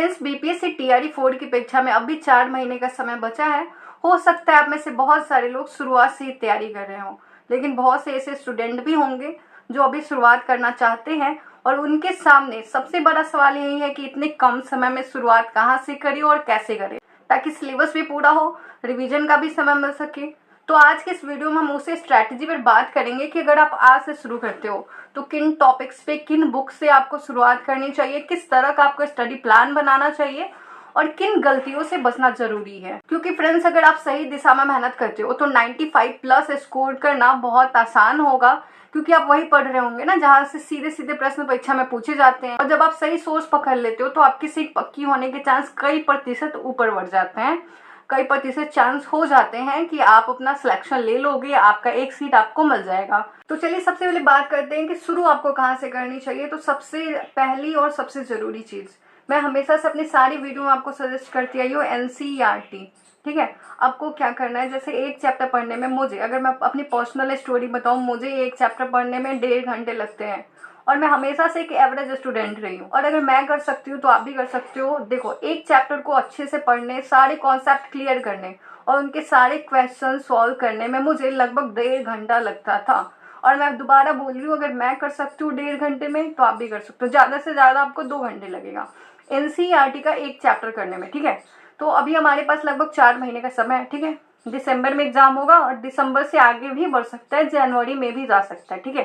Friends, BPSC TRE 4 की परीक्षा में अब भी 4 महीने का समय बचा है। हो सकता है आप में से बहुत सारे लोग शुरुआत से ही तैयारी कर रहे हो, लेकिन बहुत से ऐसे स्टूडेंट भी होंगे जो अभी शुरुआत करना चाहते हैं और उनके सामने सबसे बड़ा सवाल यही है कि इतने कम समय में शुरुआत कहाँ से करें और कैसे करें ताकि सिलेबस भी पूरा हो, रिवीजन का भी समय मिल सके। तो आज के इस वीडियो में हम उसे स्ट्रैटेजी पर बात करेंगे कि अगर आप आज से शुरू करते हो तो किन टॉपिक्स पे, किन बुक से आपको शुरुआत करनी चाहिए, किस तरह का आपको स्टडी प्लान बनाना चाहिए और किन गलतियों से बचना जरूरी है। क्योंकि फ्रेंड्स, अगर आप सही दिशा में मेहनत करते हो तो 95 प्लस स्कोर करना बहुत आसान होगा, क्योंकि आप वही पढ़ रहे होंगे ना जहाँ से सीधे सीधे प्रश्न परीक्षा में पूछे जाते हैं। और जब आप सही सोर्स पकड़ लेते हो तो आपकी सीट पक्की होने के चांस कई प्रतिशत ऊपर बढ़ जाते हैं। कई प्रतिशत चांस हो जाते हैं कि आप अपना सिलेक्शन ले लोगे, आपका एक सीट आपको मिल जाएगा। तो चलिए सबसे पहले बात करते हैं कि शुरू आपको कहाँ से करनी चाहिए। तो सबसे पहली और सबसे जरूरी चीज मैं हमेशा से अपनी सारी वीडियो में आपको सजेस्ट करती आई हूँ, एनसीईआरटी। ठीक है, आपको क्या करना है, जैसे एक चैप्टर पढ़ने में मुझे, अगर मैं अपनी पर्सनल स्टोरी बताऊं, मुझे एक चैप्टर पढ़ने में 1.5 घंटे लगते हैं और मैं हमेशा से एक एवरेज स्टूडेंट रही हूँ। और अगर मैं कर सकती हूँ तो आप भी कर सकते हो। देखो, एक चैप्टर को अच्छे से पढ़ने, सारे कॉन्सेप्ट क्लियर करने और उनके सारे क्वेश्चन सॉल्व करने में मुझे लगभग 1.5 घंटा लगता था। और मैं दोबारा बोल रही हूँ, अगर मैं कर सकती हूँ 1.5 घंटे में तो आप भी कर सकते हो। ज्यादा से ज्यादा आपको 2 घंटे लगेगा एनसीईआरटी का एक चैप्टर करने में। ठीक है, तो अभी हमारे पास लगभग 4 महीने का समय है। ठीक है, दिसंबर में एग्जाम होगा और दिसंबर से आगे भी बढ़ सकता है, जनवरी में भी जा सकता है। ठीक है,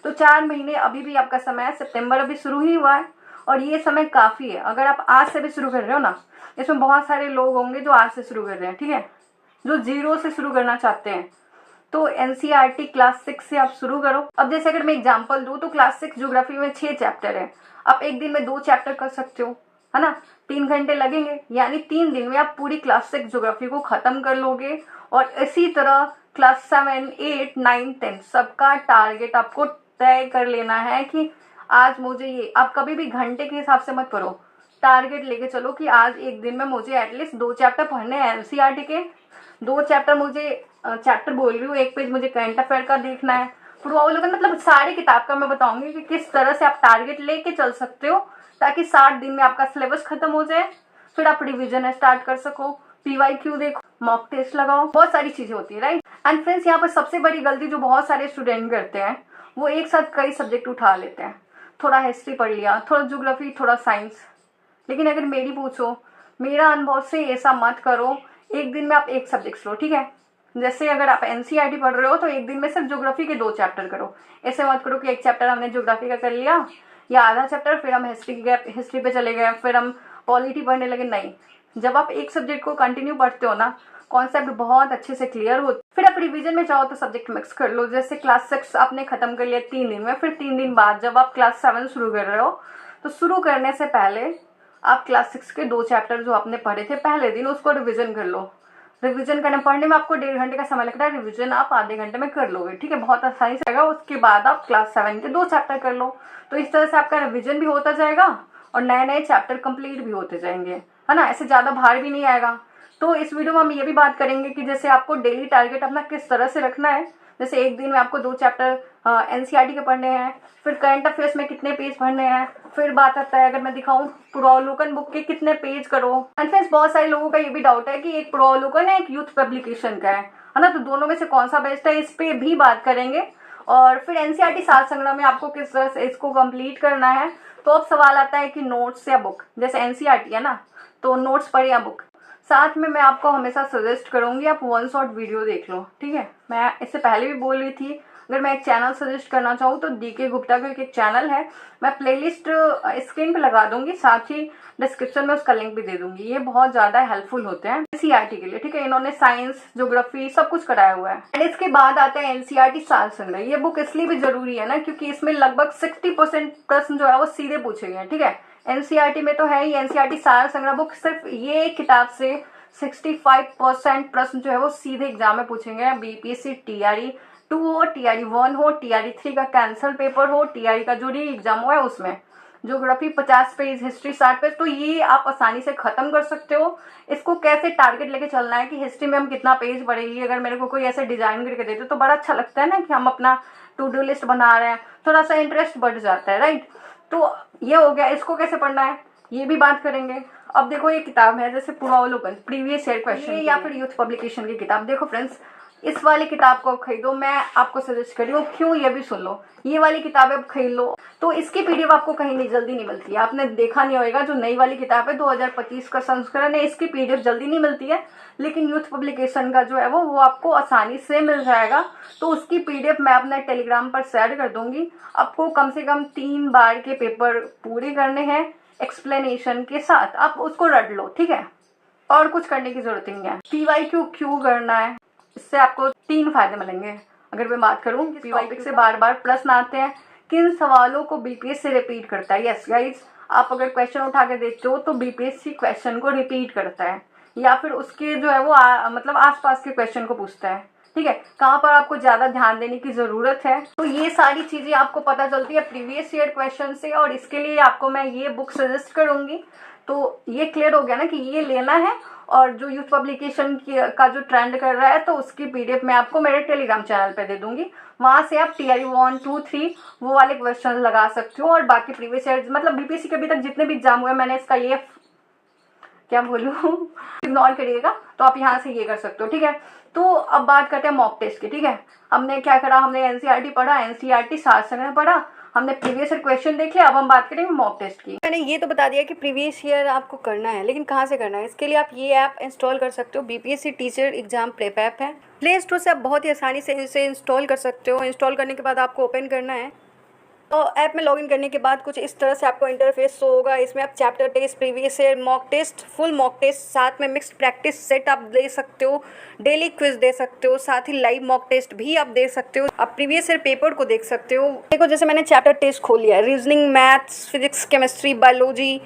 तो 4 महीने अभी भी आपका समय है। सितंबर अभी शुरू ही हुआ है और ये समय काफी है। अगर आप आज से भी शुरू कर रहे हो ना, इसमें बहुत सारे लोग होंगे जो आज से शुरू कर रहे हैं। ठीक है, जो 0 से शुरू करना चाहते हैं तो एनसीईआरटी क्लास 6 से आप शुरू करो। अब जैसे अगर मैं एग्जांपल दूं तो क्लास 6 ज्योग्राफी में 6 चैप्टर है। आप एक दिन में 2 चैप्टर कर सकते हो, है ना। 3 घंटे लगेंगे, यानी 3 दिन में आप पूरी क्लास 6 ज्योग्राफी को खत्म कर लोगे। और इसी तरह क्लास 7, 8, 9, 10 सबका टारगेट आपको तय कर लेना है कि आज मुझे ये, आप कभी भी घंटे के हिसाब से मत पढ़ो, टारगेट लेके चलो कि आज एक दिन में मुझे एटलीस्ट 2 चैप्टर पढ़ने हैं एनसीईआरटी के। 2 चैप्टर मुझे, चैप्टर बोल रही हूँ, 1 पेज मुझे करंट अफेयर का देखना है, प्रोअवलोकन, मतलब सारी किताब का मैं बताऊंगी कि किस तरह से आप टारगेट लेके चल सकते हो ताकि 60 दिन में आपका सिलेबस खत्म हो जाए। फिर आप रिवीजन स्टार्ट कर सको, पीवाईक्यू देखो, मॉक टेस्ट लगाओ, बहुत सारी चीजें होती है, राइट। एंड फ्रेंड्स, यहाँ पर सबसे बड़ी गलती जो बहुत सारे स्टूडेंट करते हैं, वो एक साथ कई सब्जेक्ट उठा लेते हैं। थोड़ा हिस्ट्री पढ़ लिया, थोड़ा ज्योग्राफी, थोड़ा साइंस। लेकिन अगर मेरी पूछो, मेरा अनुभव से ऐसा मत करो। एक दिन में आप एक सब्जेक्ट लो। ठीक है, जैसे अगर आप एनसीईआरटी पढ़ रहे हो तो एक दिन में सिर्फ ज्योग्राफी के 2 चैप्टर करो। ऐसे मत करो कि एक चैप्टर हमने ज्योग्राफी का कर लिया या आधा चैप्टर, फिर हम हिस्ट्री पे चले गए, फिर हम पॉलिटी पढ़ने लगे। नहीं, जब आप एक सब्जेक्ट को कंटिन्यू पढ़ते हो ना, कॉन्सेप्ट बहुत अच्छे से क्लियर होते, फिर आप रिवीजन में चाहो तो सब्जेक्ट मिक्स कर लो। जैसे क्लास 6 आपने खत्म कर लिया 3 दिन में, फिर 3 दिन बाद जब आप क्लास 7 शुरू कर रहे हो तो शुरू करने से पहले आप क्लास 6 के 2 चैप्टर जो आपने पढ़े थे पहले दिन, उसको रिवीजन कर लो। रिवीजन करने, पढ़ने में आपको 1.5 घंटे का समय लगता है, रिवीजन आप आधे घंटे में कर लोगे। ठीक है, बहुत आसानी से आएगा। उसके बाद आप क्लास 7 के 2 चैप्टर कर लो। तो इस तरह से आपका रिवीजन भी होता जाएगा और नए नए चैप्टर कंप्लीट भी होते जाएंगे, है ना। ऐसे ज्यादा भार भी नहीं आएगा। तो इस वीडियो में हम ये भी बात करेंगे कि जैसे आपको डेली टारगेट अपना किस तरह से रखना है। जैसे एक दिन में आपको 2 चैप्टर एनसीईआरटी के पढ़ने हैं, फिर करंट अफेयर्स में कितने पेज पढ़ने हैं, फिर बात आता है, अगर मैं दिखाऊं, पुरावलोकन बुक के कितने पेज करो। एंड फ्रेंड्स, बहुत सारे लोगों का ये भी डाउट है कि एक पुरावलोकन है, एक यूथ पब्लिकेशन का है ना, तो दोनों में से कौन सा बेस्ट है, इस पे भी बात करेंगे। और फिर एनसीईआरटी सार संग्रह में आपको किस तरह से इसको कंप्लीट करना है। तो अब सवाल आता है कि नोट्स या बुक, जैसे एनसीईआरटी है ना, तो नोट्स पढ़े या बुक। साथ में मैं आपको हमेशा सजेस्ट करूंगी आप 1 शॉट वीडियो देख लो। ठीक है, मैं इससे पहले भी बोल रही थी, अगर मैं एक चैनल सजेस्ट करना चाहूँ तो डीके गुप्ता का एक चैनल है, मैं प्लेलिस्ट स्क्रीन पे लगा दूंगी, साथ ही डिस्क्रिप्शन में उसका लिंक भी दे दूंगी। ये बहुत ज्यादा हेल्पफुल होते हैं एनसीईआरटी के लिए। ठीक है, इन्होंने साइंस, ज्योग्राफी सब कुछ कराया हुआ है। एंड इसके बाद आता है एनसीईआरटी सार संग्रह। ये बुक इसलिए भी जरूरी है ना क्योंकि इसमें लगभग 60% प्रश्न जो है वो सीधे पूछे गए हैं। ठीक है, एनसीईआरटी में तो है ही, एनसीईआरटी सार संग्रह बुक, सिर्फ ये किताब से 65% प्रश्न जो है वो सीधे एग्जाम में पूछेंगे। बीपीएससी टीआरई 2 हो, टीआरई 1 हो, टीआरई 3 का कैंसल पेपर हो, टीआरई का जो री एग्जाम हुआ है उसमें। ज्योग्राफी 50 पेज, हिस्ट्री 60 पेज, तो ये आप आसानी से खत्म कर सकते हो। इसको कैसे टारगेट लेके चलना है कि हिस्ट्री में हम कितना पेज पढ़ेंगे। अगर मेरे को कोई ऐसे डिजाइन करके देते तो बड़ा अच्छा लगता है ना कि हम अपना टू डू लिस्ट बना रहे हैं, थोड़ा सा इंटरेस्ट बढ़ जाता है, राइट। तो ये हो गया, इसको कैसे पढ़ना है, ये भी बात करेंगे। अब देखो ये किताब है जैसे पूर्वावलोकन प्रीवियस ईयर क्वेश्चन या फिर यूथ पब्लिकेशन की किताब। देखो फ्रेंड्स, इस वाली किताब को खरीदो, मैं आपको सजेस्ट कर रही हूँ। क्यों, ये भी सुन लो। ये वाली किताब अब खरीद लो तो इसकी पीडीएफ आपको कहीं नहीं जल्दी नहीं मिलती है। आपने देखा नहीं होगा, जो नई वाली किताब है 2025 का संस्करण है, इसकी पीडीएफ जल्दी नहीं मिलती है। लेकिन यूथ पब्लिकेशन का जो है वो आपको आसानी से मिल जाएगा। तो उसकी पीडीएफ मैं अपने टेलीग्राम पर शेयर कर दूंगी। आपको कम से कम 3 बार के पेपर पूरे करने हैं एक्सप्लेनेशन के साथ। आप उसको रट लो, ठीक है, और कुछ करने की जरूरत नहीं है। PYQ क्यों करना है, इससे आपको 3 फायदे मिलेंगे। अगर मैं बात करूं कि टॉपिक से बार बार प्रश्न आते हैं, किन सवालों को बीपीएससी रिपीट करता है। यस गाइज, आप अगर क्वेश्चन उठा के देखते हो तो बीपीएससी क्वेश्चन को रिपीट करता है या फिर उसके जो है वो मतलब आसपास के क्वेश्चन को पूछता है, ठीक है। कहाँ पर आपको ज्यादा ध्यान देने की जरूरत है, तो ये सारी चीजें आपको पता चलती है प्रीवियस ईयर क्वेश्चन से। और इसके लिए आपको मैं ये बुक सजेस्ट करूंगी। तो ये क्लियर हो गया ना कि ये लेना है। और जो यूथ पब्लिकेशन का जो ट्रेंड कर रहा है तो उसकी पीडीएफ मैं आपको मेरे टेलीग्राम चैनल पे दे दूंगी। वहां से आप TRE 1, 2, 3 वो वाले क्वेश्चन लगा सकते हो। और बाकी प्रीवियस ईयर मतलब बीपीएससी के अभी तक जितने भी एग्जाम हुए, मैंने इसका ये क्या बोलूँ इग्नोर करिएगा, तो आप यहाँ से ये कर सकते हो, ठीक है। तो अब बात करते हैं मॉक टेस्ट की, ठीक है। हमने क्या करा, हमने एनसीईआरटी पढ़ा, एनसीईआरटी सार संग्रह पढ़ा, हमने प्रीवियस ईयर क्वेश्चन देख लिया। अब हम बात करेंगे मॉक टेस्ट की। मैंने ये तो बता दिया कि प्रीवियस ईयर आपको करना है, लेकिन कहाँ से करना है, इसके लिए आप ये ऐप इंस्टॉल कर सकते हो। BPSC teacher exam prep app है, प्ले स्टोर से आप बहुत ही आसानी से इसे इंस्टॉल कर सकते हो। इंस्टॉल करने के बाद आपको ओपन करना है। तो ऐप में लॉगिन करने के बाद कुछ इस तरह से आपको इंटरफेस शो होगा। इसमें आप chapter test, previous year mock test, full mock test, साथ में मिक्स्ड प्रैक्टिस सेट आप दे सकते हो, डेली क्विज दे सकते हो, साथ ही लाइव मॉक टेस्ट भी आप दे सकते हो। आप प्रीवियस ईयर पेपर को देख सकते हो। देखो जैसे मैंने चैप्टर टेस्ट खोल लिया है, reasoning, maths, physics, chemistry, biology,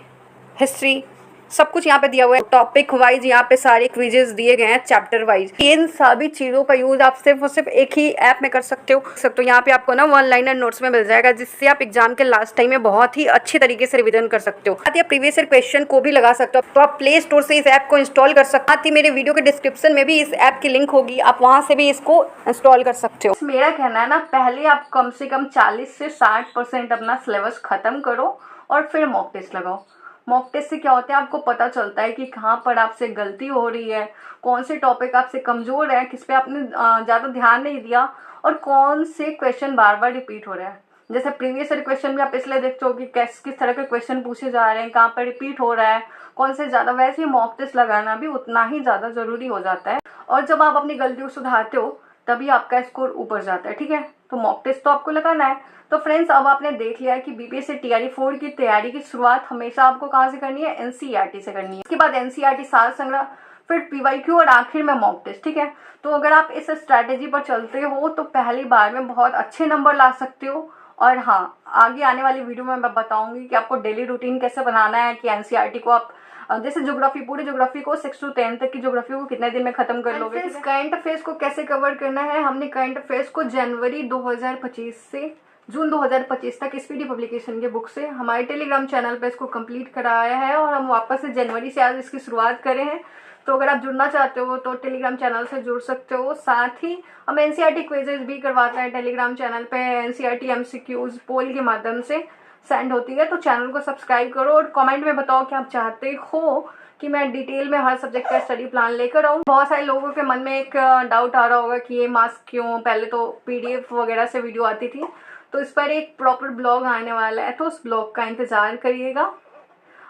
history, सब कुछ यहाँ पे दिया हुआ है। टॉपिक वाइज यहाँ पे सारे क्विजेस दिए गए हैं, चैप्टर वाइज। इन सभी चीज़ों का यूज आप सिर्फ और सिर्फ एक ही ऐप में कर सकते हो। यहाँ पे आपको ना 1 लाइनर नोट्स में मिल जाएगा, जिससे आप एग्जाम के लास्ट टाइम में बहुत ही अच्छी तरीके से रिवीजन कर सकते हो। साथ ही आप प्रीवियस ईयर क्वेश्चन को भी लगा सकते हो। तो आप प्ले स्टोर से इस ऐप को इंस्टॉल कर सकते हो। साथ ही मेरे वीडियो के डिस्क्रिप्शन में भी इस ऐप की लिंक होगी, आप वहाँ से भी इसको इंस्टॉल कर सकते हो। मेरा कहना है ना, पहले आप कम से कम 40 से 60% अपना सिलेबस खत्म करो और फिर मॉक टेस्ट लगाओ। मॉक टेस्ट से क्या होता है, आपको पता चलता है कि कहाँ पर आपसे गलती हो रही है, कौन से टॉपिक आपसे कमजोर है, किस पे आपने ज़्यादा ध्यान नहीं दिया, और कौन से क्वेश्चन बार बार रिपीट हो रहे हैं। जैसे प्रीवियस ईयर क्वेश्चन भी आप इसलिए देखते हो कि किस तरह के क्वेश्चन पूछे जा रहे हैं, कहाँ पर रिपीट हो रहा है, कौन से ज़्यादा। वैसे ही मॉक टेस्ट लगाना भी उतना ही ज़्यादा ज़रूरी हो जाता है। और जब आप अपनी गलती को सुधारते हो तभी आपका स्कोर ऊपर जाता है, ठीक है। तो मॉक टेस्ट तो आपको लगाना है। तो फ्रेंड्स, अब आपने देख लिया है कि बीपीएससी TRE 4 की तैयारी की शुरुआत हमेशा आपको कहाँ से करनी है, एनसीईआरटी से करनी है। उसके बाद एनसीईआरटी सार संग्रह, फिर PYQ और आखिर में मॉक टेस्ट, ठीक है। तो अगर आप इस स्ट्रैटेजी पर चलते हो तो पहली बार में बहुत अच्छे नंबर ला सकते हो। और हाँ, आगे आने वाली वीडियो में मैं बताऊंगी कि आपको डेली रूटीन कैसे बनाना है, कि एनसीईआरटी को आप जैसे ज्योग्राफी, पूरी ज्योग्राफी को 6 to 10 तक की ज्योग्राफी को कितने दिन में खत्म कर लोगे। करंट अफेयर्स को कैसे कवर करना है, हमने करंट अफेयर्स को जनवरी 2025 से जून 2025 तक स्पीडी पब्लिकेशन के बुक से हमारे टेलीग्राम चैनल पे इसको कंप्लीट कराया है। और हम वापस से जनवरी से आज इसकी शुरुआत करे हैं। तो अगर आप जुड़ना चाहते हो तो टेलीग्राम चैनल से जुड़ सकते हो। साथ ही हम एनसीईआरटी क्विजेज भी करवाते हैं टेलीग्राम चैनल पे। एनसीईआरटी MCQs पोल के माध्यम से सेंड होती है। तो चैनल को सब्सक्राइब करो और कमेंट में बताओ कि आप चाहते हो कि मैं डिटेल में हर सब्जेक्ट का स्टडी प्लान लेकर आऊँ। बहुत सारे लोगों के मन में एक डाउट आ रहा होगा कि ये मास्क क्यों, पहले तो PDF वगैरह से वीडियो आती थी, तो इस पर एक प्रॉपर ब्लॉग आने वाला है, तो उस ब्लॉग का इंतजार करिएगा।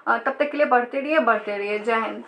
तब तक के लिए बढ़ते रहिए। जय हिंद।